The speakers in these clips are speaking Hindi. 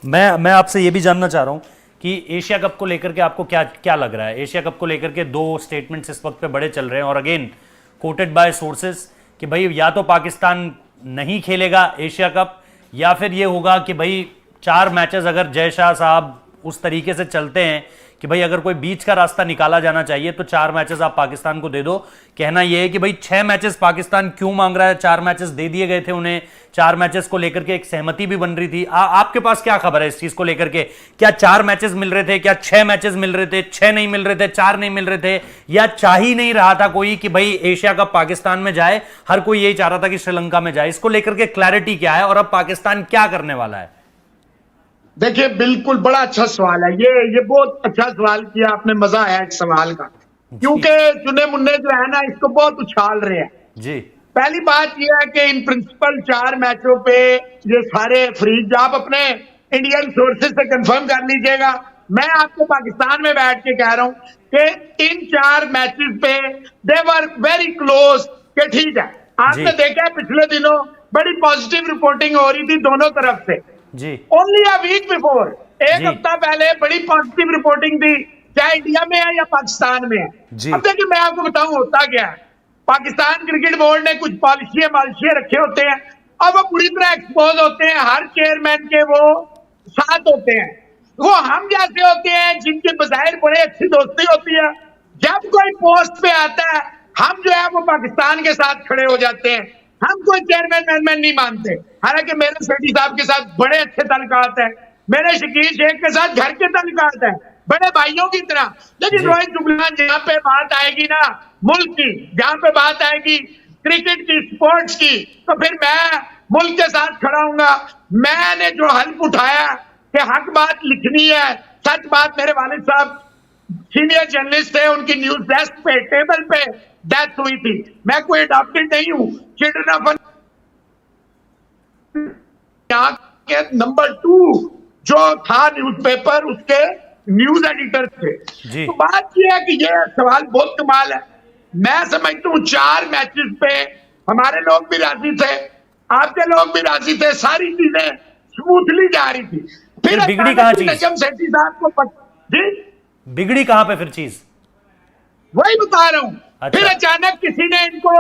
मैं आपसे ये भी जानना चाह रहा हूं कि एशिया कप को लेकर के आपको क्या क्या लग रहा है। एशिया कप को लेकर के दो स्टेटमेंट्स इस वक्त पे बड़े चल रहे हैं और अगेन कोटेड बाय सोर्सेस कि भाई या तो पाकिस्तान नहीं खेलेगा एशिया कप या फिर ये होगा कि भाई 4 मैचेस अगर जय शाह साहब उस तरीके से चलते हैं कि भाई अगर कोई बीच का रास्ता निकाला जाना चाहिए तो 4 मैचेस आप पाकिस्तान को दे दो। कहना यह है कि भाई 6 मैचेस पाकिस्तान क्यों मांग रहा है, 4 मैचेस दे दिए गए थे उन्हें, 4 मैचेस को लेकर के एक सहमति भी बन रही थी। आपके पास क्या खबर है इस चीज को लेकर के? क्या 4 मैचेस मिल रहे थे, क्या 6 मैचेस मिल रहे थे, 6 नहीं मिल रहे थे, 4 नहीं मिल रहे थे, या चाह ही नहीं रहा था कोई कि भाई एशिया कप पाकिस्तान में जाए? हर कोई यही चाह रहा था कि श्रीलंका में जाए। इसको लेकर के क्लैरिटी क्या है और अब पाकिस्तान क्या करने वाला है? देखिए, बिल्कुल बड़ा अच्छा सवाल है ये बहुत अच्छा सवाल किया आपने, मजा आया इस सवाल का, क्योंकि चुने मुन्ने जो है ना इसको बहुत उछाल रहे हैं जी। पहली बात यह है कि इन प्रिंसिपल 4 मैचों पे ये सारे फ्रीज आप अपने इंडियन सोर्सेज से कंफर्म कर लीजिएगा। मैं आपको पाकिस्तान में बैठ के कह रहा हूं कि इन 4 मैचेस पे दे वर वेरी क्लोज के ठीक है। आपने देखा पिछले दिनों बड़ी पॉजिटिव रिपोर्टिंग हो रही थी दोनों तरफ से जी। ओनली अ वीक बिफोर, एक हफ्ता पहले बड़ी पॉजिटिव रिपोर्टिंग थी, चाहे इंडिया में है या पाकिस्तान में है। अब देखिए मैं आपको बताऊं होता क्या है, पाकिस्तान क्रिकेट बोर्ड ने कुछ पॉलिसियां रखे होते हैं और वो पूरी तरह एक्सपोज होते हैं, हर चेयरमैन के वो साथ होते हैं। वो हम जैसे होते हैं जिनके बजाय बड़े अच्छी दोस्ती होती है, जब कोई पोस्ट पे आता है हम जो है वो पाकिस्तान के साथ खड़े हो जाते हैं, हम कोई चेयरमैन नहीं मानते। हालांकि मेरे सेठी साहब के साथ बड़े अच्छे ताल्लुकात है, मेरे शकील शेख के साथ घर के ताल्लुकात है, बड़े भाइयों की तरह। लेकिन रोहित जुबलान जहां पे बात आएगी ना मुल्क की, जहां पे बात आएगी क्रिकेट की, स्पोर्ट्स की, तो फिर मैं मुल्क के साथ खड़ा हूंगा। मैंने जो हल्फ उठाया कि हक बात लिखनी है, सच बात, मेरे वालिद साहब सीनियर जर्नलिस्ट थे, उनकी न्यूज डेस्क पे टेबल पे डेथ हुई थी। मैं कोई अडॉप्टेड नहीं हूं, चिल्ड्रन ऑफ के नंबर 2 जो था न्यूज़पेपर उसके न्यूज एडिटर थे। तो बात यह है कि यह सवाल बहुत कमाल है। मैं समझता हूं 4 मैचेस पे हमारे लोग भी राजी थे, आपके लोग भी राजी थे, सारी चीजें स्मूथली जा रही थी। फिर बिगड़ी कहां चीज? नजम सेठी साहब को जी बिगड़ी कहां पे फिर चीज? वही बता रहा हूं। अच्छा। फिर अचानक किसी ने इनको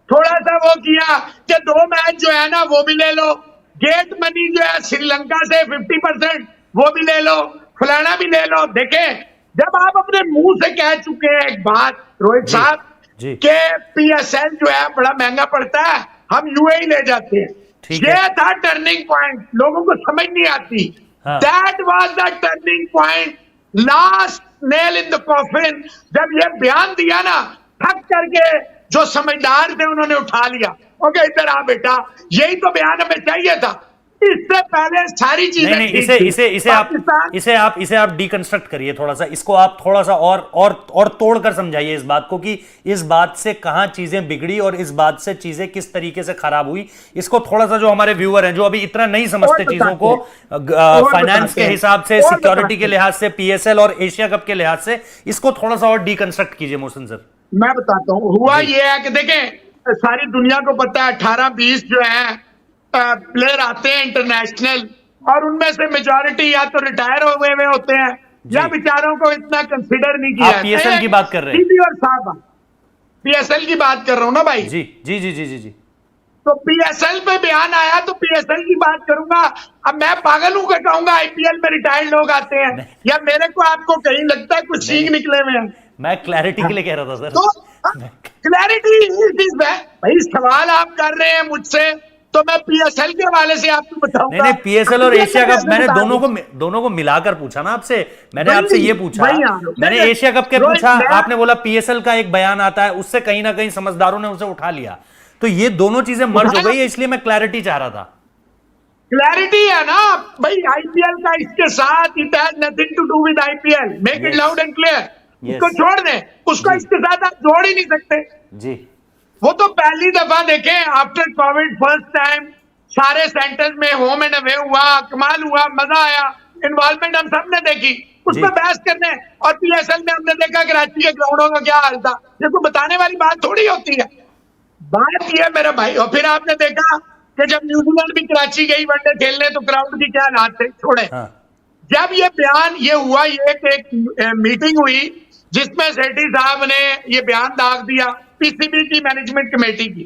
थोड़ा सा वो किया कि 2 मैच जो है ना वो भी ले लो, गेट मनी जो है श्रीलंका से 50% वो भी ले लो, फलाना भी ले लो। देखें, जब आप अपने मुंह से कह चुके हैं एक बात रोहित साहब कि पीएसएल जो है बड़ा महंगा पड़ता है, हम यूएई ले जाते हैं, ये था टर्निंग पॉइंट। लोगों को समझ नहीं आती, that was the turning point, last nail in the coffin. जब ये बयान दिया ना, थक करके जो समझदार थे उन्होंने उठा लिया, ओके इधर आ बेटा, यही तो बयान हमें चाहिए था। इससे पहले सारी चीजें इसे आप डिकंस्ट्रक्ट करिए थोड़ा सा, इसको आप थोड़ा सा और तोड़कर समझाइए इस बात को कि इस बात से कहां चीजें बिगड़ी और इस बात से चीजें किस तरीके से खराब हुई। इसको थोड़ा सा, जो हमारे व्यूअर हैं जो अभी इतना नहीं समझते चीजों को, फाइनेंस के हिसाब से, सिक्योरिटी के लिहाज से, पीएसएल और एशिया कप के लिहाज से, इसको थोड़ा सा और डिकंस्ट्रक्ट कीजिए मोहसिन सर। मैं बताता हूं, हुआ यह है कि देखें सारी दुनिया को पता है 18-20 जो है प्लेयर आते हैं इंटरनेशनल, और उनमें से मेजॉरिटी या तो रिटायर हो गए होते हैं या बेचारों को इतना कंसिडर नहीं किया। आप पीएसएल की बात कर रहे हैं? और साहब पीएसएल की बात कर रहा हूं ना भाई। जी जी जी जी जी जी। तो पीएसएल पे बयान आया तो पीएसएल की बात करूंगा। अब मैं पागल हूं कि कहूंगा आईपीएल में रिटायर्ड लोग आते हैं, या मेरे को आपको कहीं लगता है कुछ सीख निकले हुए हैं? मैं क्लैरिटी के लिए कह रहा था सर। तो क्लैरिटी भाई, सवाल आप कर रहे हैं मुझसे तो मैं पीएसएल के हवाले से आपको बताऊंगा। नहीं, पीएसएल और एशिया कप मैंने दोनों को मिलाकर पूछा ना आपसे। मैंने आपसे ये पूछा, मैंने एशिया कप के पूछा, आपने बोला पीएसएल का एक बयान आता है, उससे कहीं ना कहीं समझदारों ने उसे उठा लिया। तो ये दोनों चीजें मर्ज हो गई है, इसलिए मैं क्लैरिटी चाह रहा था। क्लैरिटी है ना भाई, आईपीएल का इसके साथ, it has nothing to do with IPL, make it loud and clear. उसको छोड़ दें, उसको इसके साथ आप जोड़ ही नहीं सकते जी। वो तो पहली दफा देखें आफ्टर कोविड, फर्स्ट टाइम सारे सेंटर्स में होम एंड अवे हुआ, कमाल हुआ, मजा आया, इन्वॉल्वमेंट हम सब ने देखी, उसमें बहस करने। और पीएसएल में हमने देखा कराची के ग्राउंडों का क्या हाल था, ये कोई बताने वाली बात थोड़ी होती है। बात यह मेरा भाई, और फिर आपने देखा कि जब न्यूजीलैंड भी कराची गई वनडे खेलने तो क्राउड की क्या हालात थे, छोड़े। जब ये बयान ये हुआ, ये एक मीटिंग हुई जिसमें सेठी साहब ने ये बयान दाग दिया पीसीबी की मैनेजमेंट कमेटी की,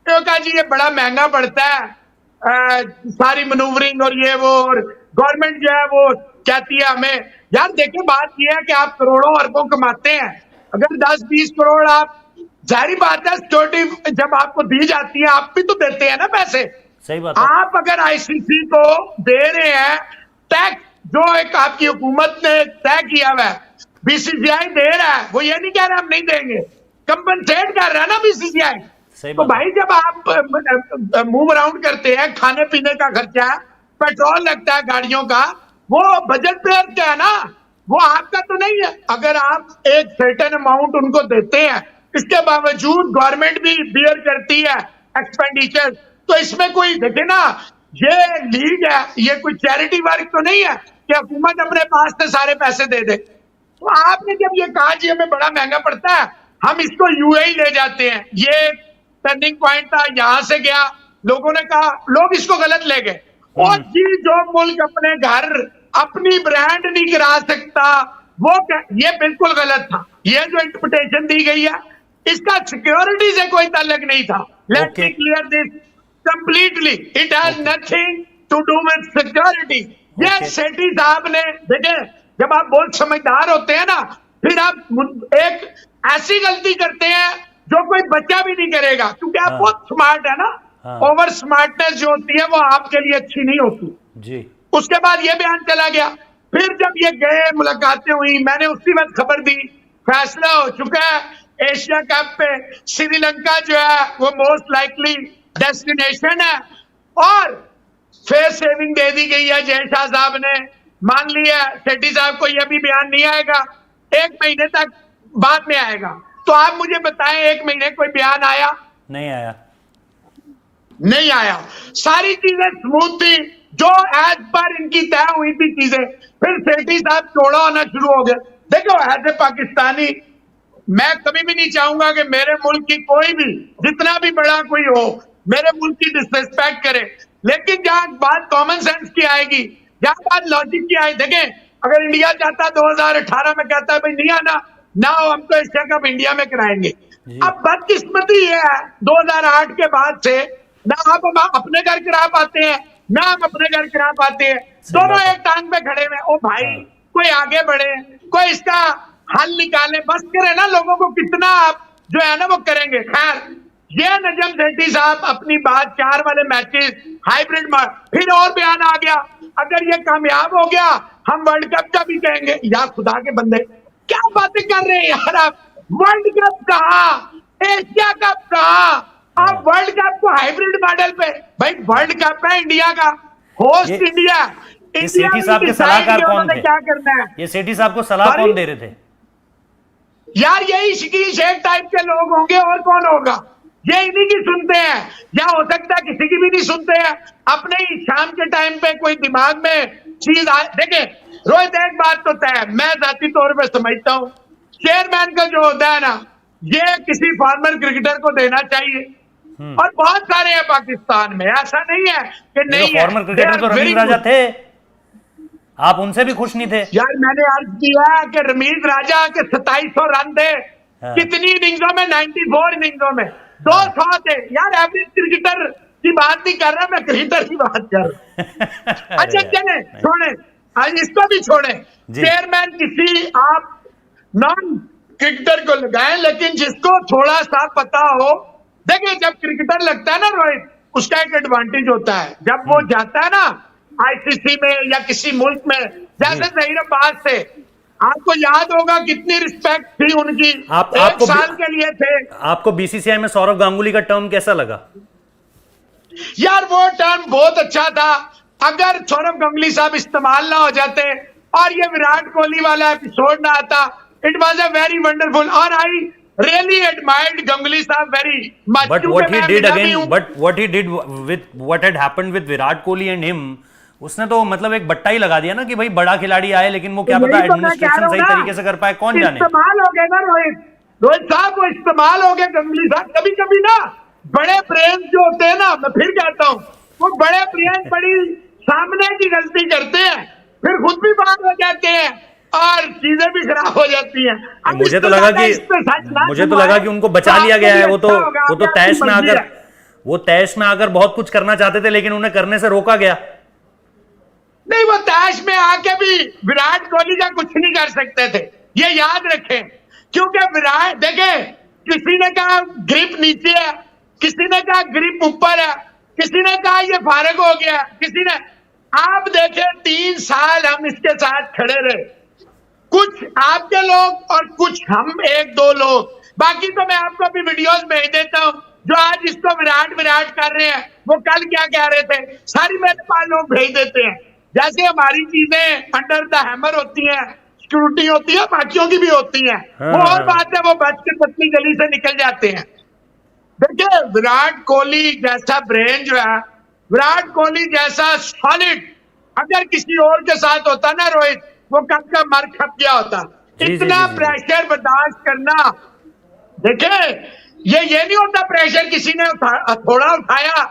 तो कहा जी ये बड़ा महंगा पड़ता है सारी मनूवरिंग और ये वो, और गवर्नमेंट जो है वो कहती है हमें। यार देखिए, बात ये है कि आप करोड़ों अरबों कमाते हैं, अगर 10-20 करोड़ आप, जाहिर बात है सिक्योरिटी जब आपको दी जाती है आप भी तो देते हैं ना पैसे। सही बात है। आप अगर आईसीसी को दे रहे हैं टैक्स जो एक आपकी हुकूमत ने तय किया हुआ है, बीसीसीआई दे रहा है, वो ये नहीं कह रहा हम नहीं देंगे, कंपनसेट कर रहा है ना बीसीसीआई। तो भाई जब आप मूव अराउंड करते हैं, खाने पीने का खर्चा है, पेट्रोल लगता है गाड़ियों का, वो बजट पे है ना, वो आपका तो नहीं है। अगर आप एक सर्टेन अमाउंट उनको देते हैं, इसके बावजूद गवर्नमेंट भी बियर करती है एक्सपेंडिचर, तो इसमें कोई देखे ना, ये लीग है, ये कोई चैरिटी वर्क तो नहीं है कि हुकूमत अपने पास से सारे पैसे दे दे। तो आपने जब ये कहा जी हमें बड़ा महंगा पड़ता है, हम इसको यूएई ले जाते हैं, ये टर्निंग पॉइंट था, यहां से गया, लोगों ने कहा, लोग इसको गलत ले गए। और जी जो मुल्क अपने घर अपनी ब्रांड नहीं करा सकता वो ये बिल्कुल गलत था। ये जो इंटरप्रिटेशन दी गई है इसका सिक्योरिटी से कोई ताल्लुक नहीं था। Let me clear this completely, it has nothing to do with security. ये सेठी साहब ने देखे, जब आप बहुत समझदार होते हैं ना, फिर आप एक ऐसी गलती करते हैं जो कोई बच्चा भी नहीं करेगा, क्योंकि आप बहुत स्मार्ट है ना। ओवर स्मार्टनेस जो होती है वो आपके लिए अच्छी नहीं होती जी। उसके बाद ये बयान चला गया। फिर जब ये गए, मुलाकातें हुई, मैंने उसी वक्त खबर दी, फैसला हो चुका है एशिया कप पे श्रीलंका जो है वो मोस्ट लाइकली डेस्टिनेशन है, और फेयर सेविंग दे दी गई है। जय शाह साहब ने मान लिया, सेठी साहब को यह भी बयान नहीं आएगा, 1 महीने तक बाद में आएगा। तो आप मुझे बताएं, 1 महीने कोई बयान आया? नहीं आया, नहीं आया। सारी चीजें स्मूथ थी जो एज पर इनकी तय हुई थी चीजें, फिर सेठी साहब चौड़ा होना शुरू हो गया। देखो एज ए पाकिस्तानी मैं कभी भी नहीं चाहूंगा कि मेरे मुल्क की कोई भी, जितना भी बड़ा कोई हो, मेरे मुल्क की डिसरिस्पेक्ट करे, लेकिन जहां बात कॉमन सेंस की आएगी, जहां बात लॉजिक की आए, देखें अगर इंडिया चाहता 2018 में कहता है भाई नहीं आना ना हो, हम तो एशिया कप इंडिया में कराएंगे। अब बदकिस्मती ये है 2008 के बाद से ना आप अपने घर करा पाते हैं ना हम अपने घर करा पाते हैं, दोनों एक टांग पे खड़े हुए। ओ भाई कोई आगे बढ़े, कोई इसका हल निकाले, बस करे ना, लोगों को कितना आप जो है ना वो करेंगे। खैर ये नजम सेठी साहब अपनी बात 4 वाले मैचेस हाइब्रिड मार, फिर और बयान आ गया, अगर ये कामयाब हो गया हम वर्ल्ड कप का भी कहेंगे। या खुदा के बंदे क्या बातें कर रहे हैं यार आप, वर्ल्ड कप कहा, एशिया कप कहा, आप वर्ल्ड कप को हाइब्रिड मॉडल पे, भाई वर्ल्ड कप है इंडिया का, होस्ट इंडिया। ये सेठी साहब के सलाहकार कौन थे? क्या करना है? ये सेठी साहब को सलाह कौन दे रहे थे? यार यही शकील शेख टाइप के लोग होंगे, और कौन होगा? ये इन्हीं की सुनते हैं, या हो सकता है किसी की भी नहीं सुनते हैं, अपने ही शाम के टाइम पे कोई दिमाग में चीज आए। देखे रोहित, एक बात तो तय है, मैं जाती तौर पे समझता हूँ चेयरमैन का जो होता है ना, ये किसी फॉर्मर क्रिकेटर को देना चाहिए, और बहुत सारे हैं पाकिस्तान में, ऐसा नहीं है कि नहीं है। फॉर्मर क्रिकेटर तो रमीज राजा थे, आप उनसे भी खुश नहीं थे? यार मैंने अर्ज किया कि रमीज राजा के 2700 रन थे, कितनी इनिंग्सों में? 94 इनिंग्सों में 200 थे। यार एवरेज क्रिकेटर की बात नहीं कर रहा मैं, क्रिकेटर की बात कर रहा। अच्छा चले छोड़े, आज इसको भी छोड़े। चेयरमैन किसी आप नॉन क्रिकेटर को लगाए, लेकिन जिसको थोड़ा सा पता हो। देखिए जब क्रिकेटर लगता है ना रोहित, उसका एक एडवांटेज होता है, जब वो जाता है ना आईसीसी में या किसी मुल्क में, जैसे ज़हीर अब्बास से, आपको याद होगा कितनी रिस्पेक्ट थी उनकी, एक साल के लिए थे। आपको बीसीसीआई में सौरव गांगुली का टर्म कैसा लगा? यार वो टर्म बहुत अच्छा था, अगर सौरव गांगुली साहब इस्तेमाल ना हो जाते और ये विराट कोहली वाला एपिसोड ना आता, it was a very wonderful, और आई really admired Ganguly sahab very much. But what he did again, but what he did with what had happened with Virat Kohli and him, उसने तो मतलब एक बट्टा ही लगा दिया ना कि भाई बड़ा खिलाड़ी आए, लेकिन वो क्या पता एडमिनिस्ट्रेशन सही तरीके से कर पाए, कौन जाने। इस्तेमाल हो गए ना रोहित साहब, वो इस्तेमाल हो गए गंगुली साहब। कभी कभी ना बड़े प्रेम जो होते हैं ना, मैं फिर कहता हूँ वो बड़े प्रियंक बड़ी सामने की गलती करते हैं, फिर खुद भी बाहर हो जाते हैं और चीजें भी खराब हो जाती हैं। मुझे तो लगा कि उनको बचा लिया गया है। वो तो तैश में आकर बहुत कुछ करना चाहते थे, लेकिन उन्हें करने से रोका गया। नहीं, वो तैश में आके भी विराट कोहली का कुछ नहीं कर सकते थे, ये याद रखें। क्योंकि विराट देखे, किसी ने कहा ग्रिप नीचे है, किसी ने कहा ग्रिप ऊपर है, किसी ने कहा ये फारग हो गया, किसी ने, आप देखें 3 साल हम इसके साथ खड़े रहे, कुछ आपके लोग और कुछ हम 1-2 लोग, बाकी तो मैं आपको अभी वीडियोस भेज देता हूं जो आज इसको विराट विराट कर रहे हैं, वो कल क्या कह रहे थे, सारी मेरे पास लोग भेज देते हैं। जैसे हमारी चीजें अंडर द हैमर होती हैं, सिक्योरिटी होती है, बाकियों की भी होती हैं, वो और बात है, वो बच के पतली गली से निकल जाते हैं। देखिए, विराट कोहली जैसा ब्रेन जो है, विराट कोहली जैसा सॉलिड अगर किसी और के साथ होता ना रोहित, वो कब का मर खप गया होता। इतना प्रेशर बर्दाश्त करना, देखिए ये नहीं होता प्रेशर किसी ने थोड़ा उठाया,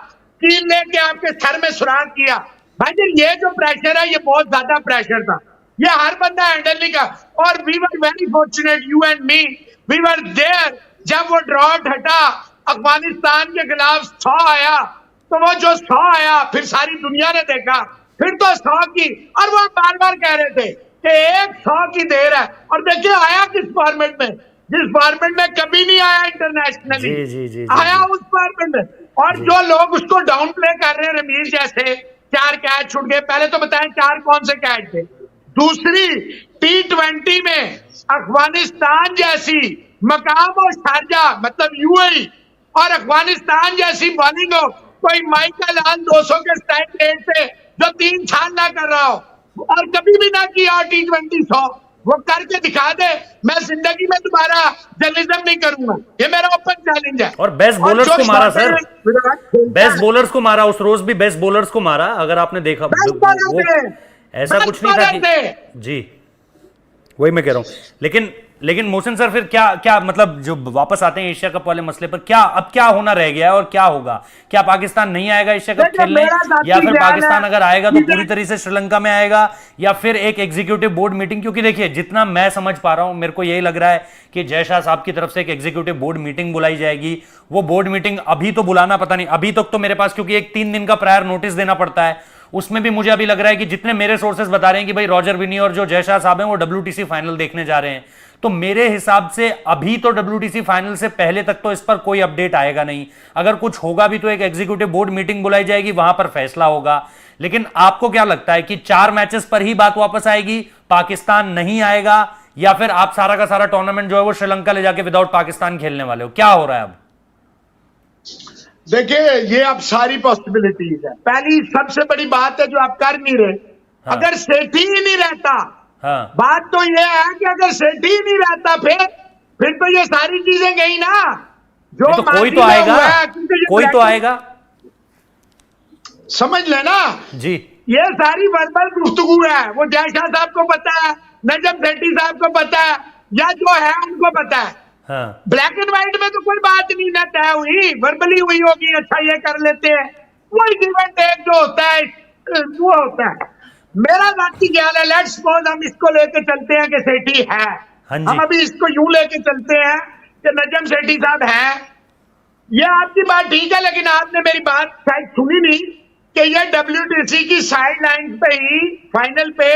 कील लेके आपके सर में सुराख किया। भाई जी, ये जो प्रेशर है ये बहुत ज्यादा प्रेशर था, ये हर बंदा हैंडल नहीं कर। और we were very fortunate, you and me, we were there जब वो ड्रॉट हटा, अफगानिस्तान के खिलाफ 100 आया, तो वो जो 100 आया फिर सारी दुनिया ने देखा, फिर तो 100 की, और वो बार बार कह रहे थे कि एक 100 की देर है, और देखिए आया किस फॉर्मेट में, जिस फॉर्मेट में कभी नहीं आया इंटरनेशनली, आया उस फॉर्मेट में। और जो लोग उसको डाउन प्ले कर रहे हैं, रमीज जैसे 4 कैच छूट गए, पहले तो बताएं 4 कौन से कैच थे। दूसरी, T20 में अफगानिस्तान जैसी मकाम और शारजा मतलब यूएई और अफगानिस्तान जैसी बॉलिंग हो, कोई माइकल आन 200 के स्ट्राइक रेट पे जो 3 साल ना कर रहा हो और कभी भी ना किया T20 100, वो करके दिखा दे, मैं जिंदगी में दोबारा जर्नलिज्म नहीं करूंगा, ये मेरा ओपन चैलेंज है। और बेस्ट बॉलर्स को मारा सर, बेस्ट बॉलर्स को मारा, उस रोज भी बेस्ट बॉलर्स को मारा, अगर आपने देखा वो ऐसा कुछ नहीं था कि जी, वही मैं कह रहा हूं। लेकिन मोहसिन सर, फिर क्या मतलब, जो वापस आते हैं एशिया कप वाले मसले पर, अब क्या होना रह गया है और क्या होगा? क्या पाकिस्तान नहीं आएगा एशिया कप खेलने, या फिर पाकिस्तान अगर आएगा तो पूरी तरह से श्रीलंका में आएगा, या फिर एक एग्जीक्यूटिव बोर्ड मीटिंग? क्योंकि देखिए, जितना मैं समझ पा रहा हूं, मेरे को यही लग रहा है कि जय शाह साहब की तरफ से एक एग्जीक्यूटिव बोर्ड मीटिंग बुलाई जाएगी। वो बोर्ड मीटिंग अभी तो बुलाना पता नहीं, अभी तक तो मेरे पास, क्योंकि एक 3 दिन का प्रायर नोटिस देना पड़ता है, उसमें भी मुझे अभी लग रहा है कि जितने मेरे सोर्सेज बता रहे हैं कि भाई रॉजर बिनी और जो जय शाह साहब हैं वो WTC फाइनल देखने जा रहे हैं, तो मेरे हिसाब से अभी तो WTC फाइनल से पहले तक तो इस पर कोई अपडेट आएगा नहीं। अगर कुछ होगा भी तो एक एग्जीक्यूटिव बोर्ड मीटिंग बुलाई जाएगी, वहां पर फैसला होगा। लेकिन आपको क्या लगता है कि 4 मैचेस पर ही बात वापस आएगी, पाकिस्तान नहीं आएगा, या फिर आप सारा का सारा टूर्नामेंट जो है वो श्रीलंका ले जाके विदाउट पाकिस्तान खेलने वाले हो? क्या हो रहा है अब? देखिए, ये अब सारी पॉसिबिलिटीज है। पहली सबसे बड़ी बात है जो आप कर नहीं रहे, हाँ। अगर सेठी ही नहीं रहता, हाँ। बात तो ये है कि अगर सेठी ही नहीं रहता फिर तो ये सारी चीजें गई ना, जो तो कोई तो आएगा, कोई तो आएगा, समझ लेना जी। ये सारी वर्बल गुफ्तगू है, वो जय शाह साहब को पता है, नजम सेठी साहब को पता है, या जो है उनको पता है। हाँ। ब्लैक एंड व्हाइट में तो कोई बात नहीं ना तय हुई, वर्बली हुई होगी, अच्छा ये कर लेते हैं, वही गिव एंड टेक जो होता है वो होता है। मेरा जाती ख्याल है, लेट्स सपोज हम इसको लेके चलते हैं कि सेठी है, हम अभी इसको यूं लेके चलते हैं कि नजम सेठी साहब है, ये आपकी बात ठीक है, लेकिन आपने मेरी बात शायद सुनी नहीं कि ये WTC की साइड लाइन पे ही फाइनल पे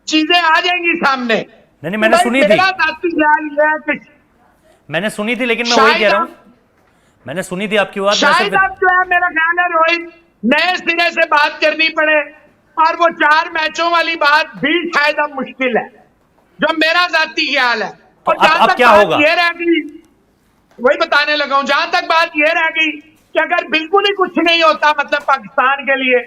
चीजें आ जाएंगी सामने। नहीं, मैंने सुनी थी, मेरा जाती ख्याल ये है कि मैंने सुनी थी, लेकिन मैं वही कह रहा हूं, मैंने सुनी थी आपकी बात। शायद अब जो है मेरा ख्याल है रोहित, नए सिरे से बात करनी पड़े, और वो 4 मैचों वाली बात भी शायद अब मुश्किल है, जो मेरा जाती ख्याल है। और जहां तक बात ये रह गई, वही बताने लगा हूं, जहां तक बात ये रह गई कि अगर बिल्कुल ही कुछ नहीं होता मतलब पाकिस्तान के लिए,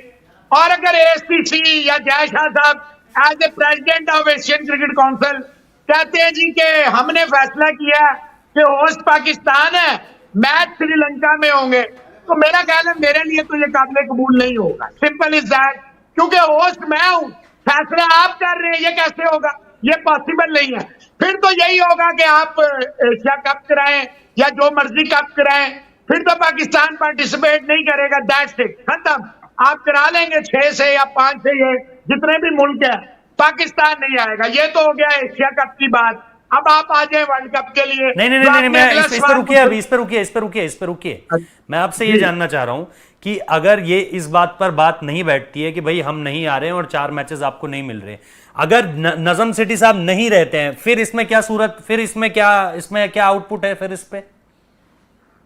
और अगर ASPC या जय शाह साहब as a president of Asian cricket council कहते हैं जी कि हमने फैसला किया कि होस्ट पाकिस्तान है, मैच श्रीलंका में होंगे, तो मेरा ख्याल है मेरे लिए तो ये काबिल कबूल नहीं होगा। सिंपल इज दैट, क्योंकि होस्ट मैं हूं, फैसला आप कर रहे हैं, ये कैसे होगा? ये पॉसिबल नहीं है। फिर तो यही होगा कि आप एशिया कप कराएं या जो मर्जी कप कराएं, फिर तो पाकिस्तान पार्टिसिपेट नहीं करेगा, दैट्स इट, खत्म। आप करा लेंगे 6 से या 5 से, ये जितने भी मुल्क है, पाकिस्तान नहीं आएगा। ये तो हो गया एशिया कप की बात। अब आप आ जाए वर्ल्ड कप के लिए। नहीं, मैं इस पे रुकिए, अभी इस पे रुकिए। मैं आपसे ये जानना चाह रहा हूं कि अगर ये इस बात पर बात नहीं बैठती है कि भाई हम नहीं आ रहे हैं और 4 मैचेस आपको नहीं मिल रहे, अगर नजम सेठी साहब नहीं रहते हैं, फिर इसमें क्या सूरत, फिर इसमें क्या आउटपुट है फिर इस पे?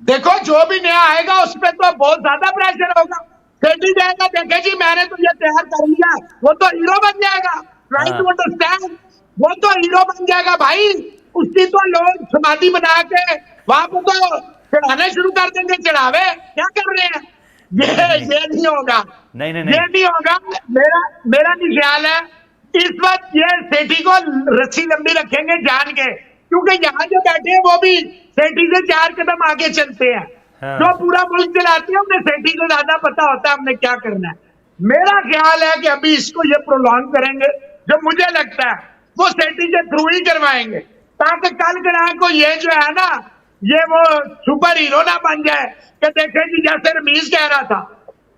देखो, जो भी नया आएगा उस पर तो बहुत ज्यादा प्रेशर होगा। सेठी जाएगा, देखे जी मैंने तो ये तैयार कर लिया, वो तो हीरो बन जाएगा। ट्राई टू अंडरस्टैंड, वो तो हीरो बन जाएगा भाई। उसकी तो लोग समाधि बना के वहां पर तो चढ़ाने शुरू कर देंगे, चढ़ावे क्या कर रहे हैं। ये नहीं होगा, नहीं ये नहीं होगा। मेरा नहीं ख्याल है इस वक्त ये सेठी को रस्सी लंबी रखेंगे जान के, क्योंकि यहाँ जो बैठे हैं वो भी सेठी से 4 कदम आगे चलते हैं। हाँ। जो पूरा मुल्क चलाते हैं उन्हें सेठी को ज्यादा पता होता है हमने क्या करना है। मेरा ख्याल है कि अभी इसको ये प्रोलॉन्ग करेंगे, जो मुझे लगता है वो सेठी के थ्रू ही करवाएंगे, ताकि कल ग्राहक को ये जो है ना, ये वो सुपर हीरो ना बन जाए कि देखे जी, जैसे रमीज कह रहा था,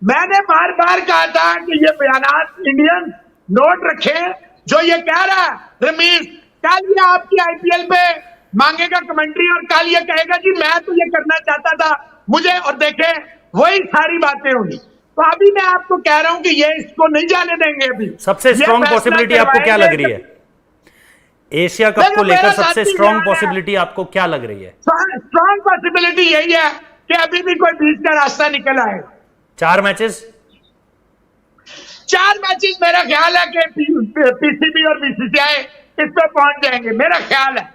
मैंने बार बार कहा था कि ये बयानात इंडियन नोट रखे, जो ये कह रहा है रमीज, कल ये आपकी आईपीएल पे मांगेगा कमेंट्री और कल ये कहेगा जी मैं तो ये करना चाहता था मुझे, और देखे वही सारी बातें हुई। तो अभी मैं आपको कह रहा हूं कि ये इसको नहीं जाने देंगे। अभी सबसे स्ट्रॉन्ग पॉसिबिलिटी आपको क्या लग रही है एशिया कप को लेकर? सबसे स्ट्रॉन्ग पॉसिबिलिटी आपको क्या लग रही है? स्ट्रॉन्ग पॉसिबिलिटी यही है कि अभी भी कोई बीच का रास्ता निकल आएगा। 4 मैचेस मेरा ख्याल है कि पीसीबी और बीसीसीआई इस पे पहुंच जाएंगे, मेरा ख्याल है।